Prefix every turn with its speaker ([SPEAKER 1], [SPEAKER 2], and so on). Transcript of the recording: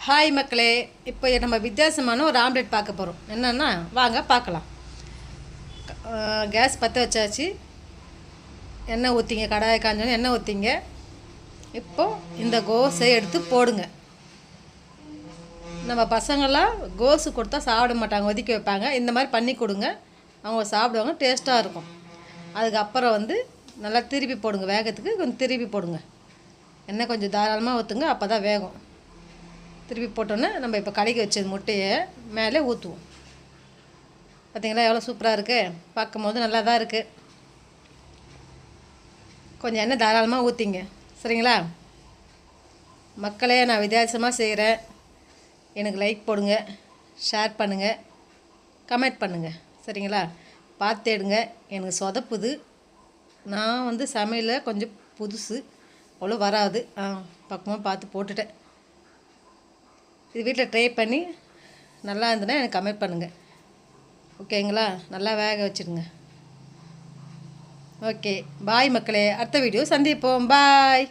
[SPEAKER 1] Hi மக்களே, இப்போ நம்ம வித்தியாசமான ஒரு ஆம்லெட் பார்க்க போகிறோம். என்னென்னா வாங்க பார்க்கலாம். கேஸ் பற்ற வச்சாச்சு. எண்ணெய் ஊற்றிங்க, கடாயை காஞ்சோன்னு எண்ணெய் ஊற்றிங்க. இப்போது இந்த கோஸை எடுத்து போடுங்க. நம்ம பசங்களாம் கோஸு கொடுத்தா சாப்பிட மாட்டாங்க, ஒதுக்கி வைப்பாங்க. இந்த மாதிரி பண்ணி கொடுங்க, அவங்க சாப்பிடுவாங்க, டேஸ்ட்டாக இருக்கும். அதுக்கப்புறம் நல்லா திருப்பி போடுங்க. வேகத்துக்கு கொஞ்சம் திருப்பி போடுங்க. எண்ணெய் கொஞ்சம் தாராளமாக ஊற்றுங்க, அப்போ தான் வேகும். திருப்பி போட்டோன்னே நம்ம இப்போ கலக்கி வச்சது முட்டையை மேலே ஊற்றுவோம். பார்த்திங்களா எவ்வளோ சூப்பராக இருக்குது, பார்க்கும் போது நல்லா தான் இருக்குது. கொஞ்சம் எண்ணெய் தாராளமாக ஊற்றிங்க, சரிங்களா மக்களே? நான் வித்தியாசமாக செய்கிறேன். எனக்கு லைக் போடுங்க, ஷேர் பண்ணுங்கள், கமெண்ட் பண்ணுங்கள், சரிங்களா? பார்த்து எடுங்க. எனக்கு சொதப்புது. நான் சமையலில் கொஞ்சம் புதுசு, அவ்வளோ வராது. பக்கமாக பார்த்து போட்டுட்டேன். இது வீட்டில் ட்ரை பண்ணி நல்லா இருந்ததுன்னா எனக்கு கமெண்ட் பண்ணுங்கள், ஓகேங்களா? நல்லா வேக வச்சுடுங்க. ஓகே, பாய் மக்களே. அடுத்த வீடியோ சந்திப்போம். பாய்.